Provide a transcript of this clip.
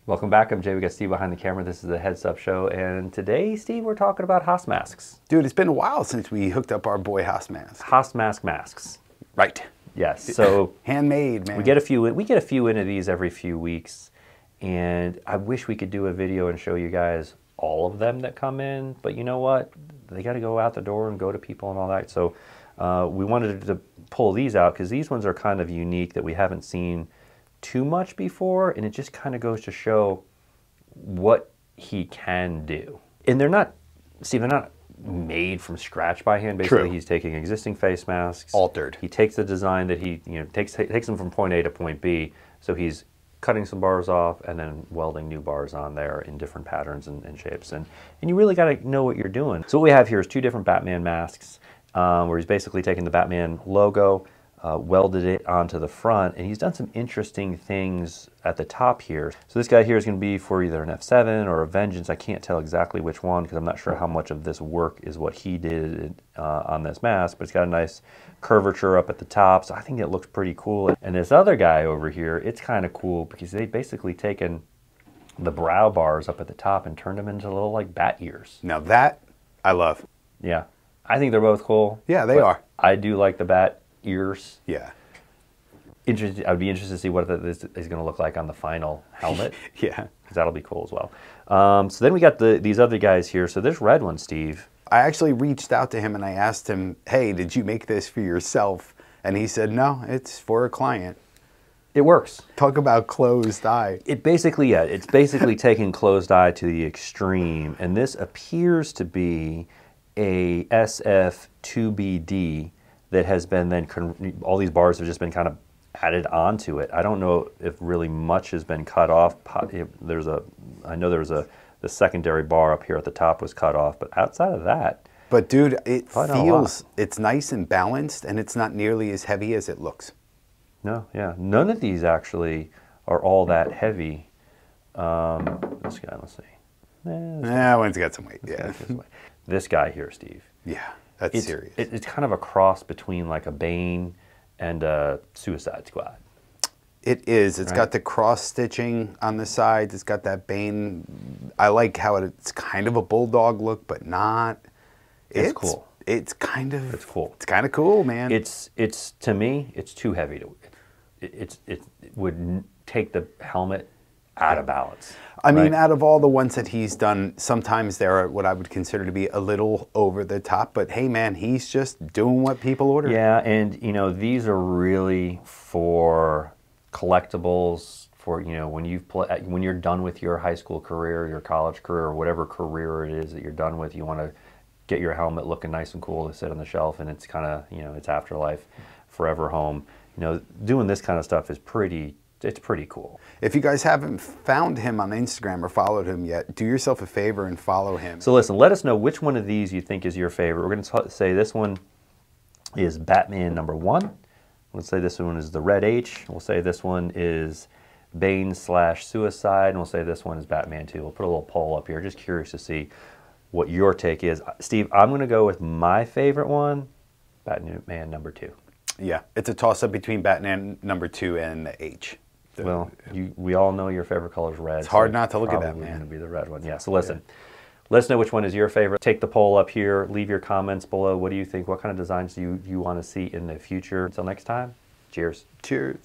Welcome back. I'm Jay. We got Steve behind the camera. This is the Heads Up Show, and today, Steve, we're talking about Facemask. Dude, it's been a while since we hooked up our boy Facemask. Facemask masks. Right. Yes. So handmade, man. We get a few into these every few weeks, and I wish we could do a video and show you guys all of them that come in. But you know what? They got to go out the door and go to people and all that. So we wanted to pull these out because these ones are kind of unique that we haven't seen too much before, and it just kind of goes to show what he can do. And they're not, Steve, they're not made from scratch by hand. Basically, True. He's taking existing face masks, altered. He takes the design that he, takes them from point A to point B. So he's cutting some bars off and then welding new bars on there in different patterns and shapes. And you really got to know what you're doing. So what we have here is two different Batman masks, where he's basically taken the Batman logo, welded it onto the front, and he's done some interesting things at the top here. So this guy here is going to be for either an F7 or a Vengeance. I can't tell exactly which one because I'm not sure how much of this work is what he did on this mask, but it's got a nice curvature up at the top, so I think it looks pretty cool. And this other guy over here, it's kind of cool because they've basically taken the brow bars up at the top and turned them into little like bat ears. Now that I love. Yeah, I think they're both cool. Yeah, they are. I do like the bat ears. Yeah. I'd be interested to see what this is going to look like on the final helmet. Yeah. Because that'll be cool as well. So then we got these other guys here. So this red one, Steve. I actually reached out to him and I asked him, hey, did you make this for yourself? And he said, no, it's for a client. It works. Talk about closed eye. It basically, yeah, it's basically taking closed eye to the extreme. And this appears to be a SF2BD that has been then, all these bars have just been kind of added onto it. I don't know if really much has been cut off. I know the secondary bar up here at the top was cut off, but outside of that. But dude, it feels, it's nice and balanced, and it's not nearly as heavy as it looks. No, yeah. None of these actually are all that heavy. This guy, let's see. That one's got some weight, yeah. This guy here, Steve. Yeah. That's serious. It's kind of a cross between like a Bane and a Suicide Squad. It is. It's got the cross stitching on the sides. It's got that Bane. I like how it's kind of a bulldog look, but not. It's cool. It's kind of. It's cool. It's kind of cool, man. It's to me, it's too heavy to. It would take the helmet out of balance. I mean, out of all the ones that he's done, sometimes they're what I would consider to be a little over the top, but hey man, he's just doing what people order. Yeah, and these are really for collectibles, for when you're done with your high school career, your college career, or whatever career it is that you're done with, you want to get your helmet looking nice and cool to sit on the shelf, and it's kind of, it's afterlife, forever home. Doing this kind of stuff is it's pretty cool. If you guys haven't found him on Instagram or followed him yet, do yourself a favor and follow him. So listen, let us know which one of these you think is your favorite. We're going to say this one is Batman #1. Let's say this one is the Red H. We'll say this one is Bane/Suicide. And we'll say this one is Batman 2. We'll put a little poll up here. Just curious to see what your take is. Steve, I'm going to go with my favorite one, Batman #2. Yeah, it's a toss-up between Batman #2 and the H. Well, we all know your favorite color is red. It's hard not to look at that, man. It's going to be the red one. Yeah, so listen. Let us know which one is your favorite. Take the poll up here. Leave your comments below. What do you think? What kind of designs do you want to see in the future? Until next time, cheers. Cheers.